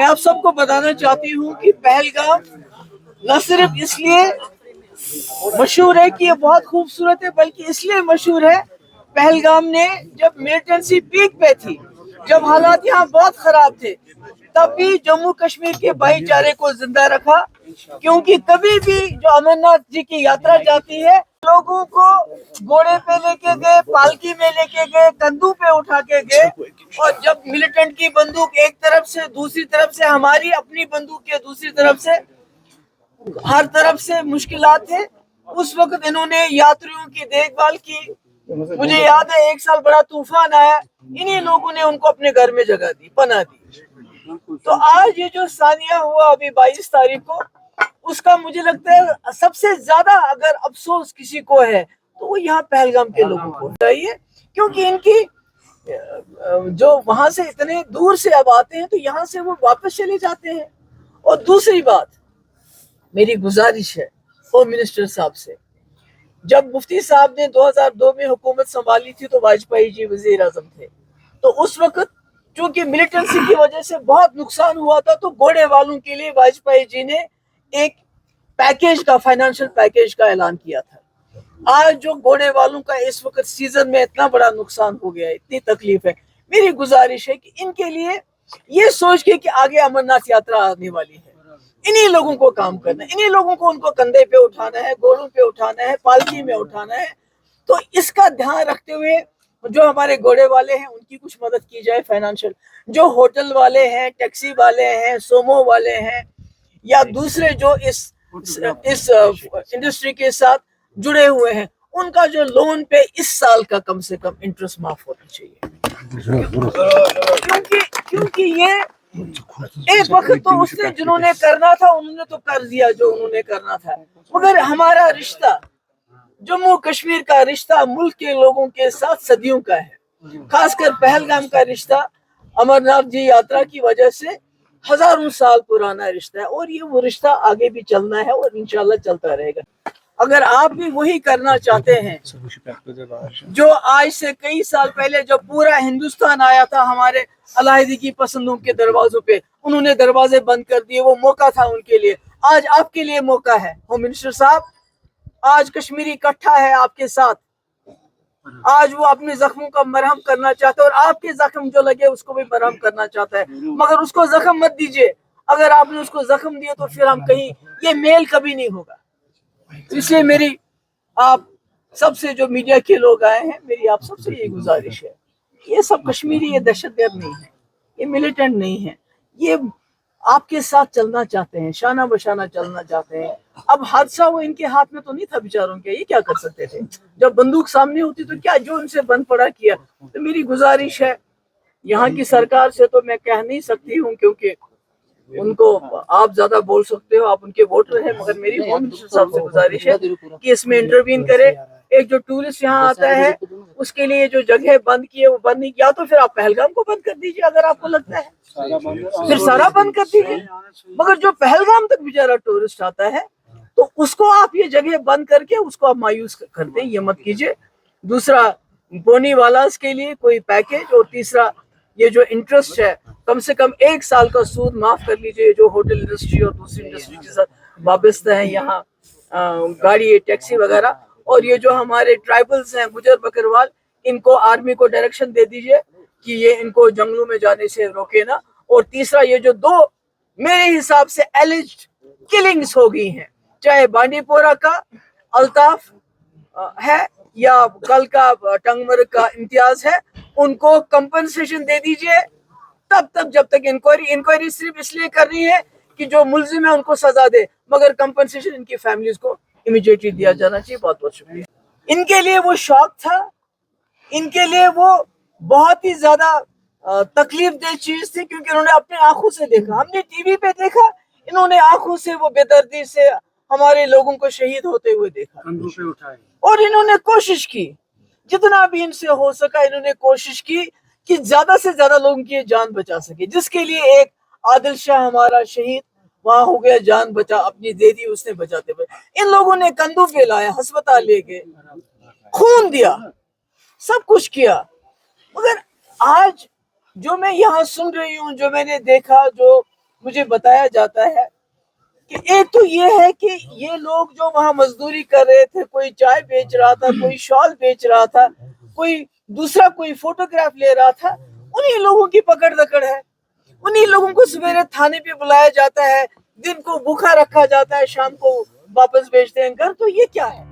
मैं आप सबको बताना चाहती हूँ कि पहलगाम न सिर्फ इसलिए मशहूर है कि ये बहुत खूबसूरत है, बल्कि इसलिए मशहूर है, पहलगाम ने जब मिलिटेंसी पीक पे थी, जब हालात यहाँ बहुत खराब थे, तब भी जम्मू कश्मीर के भाईचारे को जिंदा रखा। क्योंकि कभी भी जो अमरनाथ जी की यात्रा जाती है, लोगों को घोड़े पे लेके गए, पालकी में लेके गए, कंधों पे उठा के गए, और जब मिलिटेंट की बंदूक एक तरफ से, दूसरी तरफ से हमारी अपनी बंदूक के दूसरी तरफ से, हर तरफ से मुश्किलात थे, उस वक्त इन्होंने यात्रियों की देखभाल की। मुझे याद है एक साल बड़ा तूफान आया, इन्हीं लोगों ने उनको अपने घर में जगह दी, पनाह दी। तो आज ये जो सानिया हुआ अभी 22 तारीख को, उसका मुझे लगता है सबसे ज्यादा अगर अफसोस किसी को है तो वो यहाँ पहलगाम के लोगों को चाहिए, क्योंकि इनकी जो वहां से इतने दूर से अब आते हैं तो यहाँ से वो वापस चले जाते हैं। और दूसरी बात, मेरी गुजारिश है होम मिनिस्टर साहब से, जब मुफ्ती साहब ने 2002 में हुकूमत संभाली थी तो वाजपेयी जी वजीर आजम थे, तो उस वक्त चूंकि मिलिटेंसी की वजह से बहुत नुकसान हुआ था, तो घोड़े वालों के लिए वाजपेयी जी ने एक पैकेज का, फाइनेंशियल पैकेज का ऐलान किया था। आज जो घोड़े वालों का इस वक्त सीजन में इतना बड़ा नुकसान हो गया है, इतनी तकलीफ है, मेरी गुजारिश है कि इनके लिए ये सोच के कि आगे अमरनाथ यात्रा आने वाली है, इन्हीं लोगों को काम करना है, इन्हीं लोगों को उनको कंधे पे उठाना है, घोड़ों पे उठाना है, पालकी में उठाना है। तो इसका ध्यान रखते हुए जो हमारे घोड़े वाले हैं उनकी कुछ मदद की जाए फाइनेंशियल, जो होटल वाले हैं, टैक्सी वाले हैं, सोमो वाले हैं, या दूसरे जो इस इंडस्ट्री के साथ जुड़े हुए हैं, उनका जो लोन पे इस साल का कम से कम इंटरेस्ट माफ होना चाहिए। क्योंकि ये एक वक्त तो उसने जिन्होंने करना था उन्होंने तो कर दिया जो उन्होंने करना था, मगर हमारा रिश्ता, जम्मू कश्मीर का रिश्ता मुल्क के लोगों के साथ सदियों का है। खासकर पहलगाम का रिश्ता अमरनाथ जी यात्रा की वजह से हजारों साल पुराना रिश्ता है, और ये वो रिश्ता आगे भी चलना है और इंशाल्लाह चलता रहेगा। अगर आप भी वही करना चाहते हैं जो आज से कई साल पहले जब पूरा हिंदुस्तान आया था हमारे अलाहिदी की पसंदों के दरवाजों पे, उन्होंने दरवाजे बंद कर दिए, वो मौका था उनके लिए, आज आपके लिए मौका है। होम मिनिस्टर साहब, आज कश्मीरी इकट्ठा है आपके साथ, आज वो अपने जख्मों का मरहम करना चाहता है, और आपके जख्म जो लगे उसको भी मरहम करना चाहता है, मगर उसको जख्म मत दीजिए। अगर आपने उसको जख्म दिया तो फिर हम कहीं, ये मेल कभी नहीं होगा। इसलिए मेरी आप सबसे, जो मीडिया के लोग आए हैं, मेरी आप सबसे ये गुजारिश है, ये सब कश्मीरी ये दहशतगर्द नहीं है, ये मिलिटेंट नहीं है, ये आपके साथ चलना चाहते हैं, शाना बशाना चलना चाहते हैं। अब हादसा वो इनके हाथ में तो नहीं था बेचारों के, ये क्या कर सकते थे, जब बंदूक सामने होती तो क्या जो इनसे बंद पड़ा किया। तो मेरी गुजारिश है यहाँ की सरकार से, तो मैं कह नहीं सकती हूँ क्योंकि उनको आप ज्यादा बोल सकते हो, आप उनके वोटर हैं, मगर मेरी होम मिनिस्टर साहब से गुजारिश है कि इसमें इंटरवीन करे। एक जो टूरिस्ट यहाँ आता है उसके लिए जो जगह बंद की है वो बंद नहीं, या तो फिर आप पहलगाम को बंद कर दीजिए अगर आपको लगता है, फिर सारा बंद कर दीजिए, मगर जो पहलगाम तक बेचारा टूरिस्ट आता है तो उसको आप ये जगह बंद करके उसको आप मायूस करते हैं, ये मत कीजिए। दूसरा, बोनी वालास के लिए कोई पैकेज, और तीसरा ये जो इंटरेस्ट है कम से कम 1 साल का सूद माफ कर लीजिए, जो होटल इंडस्ट्री और दूसरी इंडस्ट्री के साथ वाबस्ता है यहाँ, गाड़ी टैक्सी वगैरह। और ये जो हमारे ट्राइबल्स हैं गुजर बकरवाल, इनको आर्मी को डायरेक्शन दे दीजिए कि ये इनको जंगलों में जाने से रोके ना। और तीसरा, ये जो 2 मेरे हिसाब से एलिज्ड किलिंग्स हो गई हैं, चाहे बांडीपोरा का अल्ताफ है या कल का टंगमर्ग का इम्तियाज है, उनको कंपनसेशन दे दीजिए तब तक जब तक इंक्वायरी सिर्फ इसलिए करनी है कि जो मुल्जिम है उनको सजा दे, मगर कंपनसेशन इनकी फैमिलीज को इमीडिएटली दिया जाना चाहिए। बहुत बहुत शुक्रिया। इनके लिए वो शौक था, इनके लिए वो बहुत ही ज्यादा तकलीफ दे चीज थी, क्योंकि उन्होंने अपने आंखों से देखा, हमने टीवी पे देखा, इन्होंने आंखों से वो बेदर्दी से हमारे लोगों को शहीद होते हुए देखा, और इन्होंने कोशिश की, जितना भी इनसे हो सका इन्होंने कोशिश की कि ज्यादा से ज्यादा लोगों की जान बचा सके, जिसके लिए एक आदिल शाह हमारा शहीद वहां हो गया, जान बचा, अपनी दे दी उसने बचाते हुए। इन लोगों ने कंधों पे लाया, अस्पताल ले गए, खून दिया, सब कुछ किया, मगर आज जो मैं यहाँ सुन रही हूँ, जो मैंने देखा, जो مجھے بتایا جاتا ہے کہ ایک تو یہ ہے کہ یہ لوگ جو وہاں مزدوری کر رہے تھے، کوئی چائے بیچ رہا تھا، کوئی شال بیچ رہا تھا، کوئی دوسرا کوئی فوٹوگراف لے رہا تھا، انہی لوگوں کی پکڑ دکڑ ہے. انہی لوگوں کو سویرے تھانے پہ بلایا جاتا ہے، دن کو بھوکا رکھا جاتا ہے، شام کو واپس بھیجتے ہیں گھر. تو یہ کیا ہے؟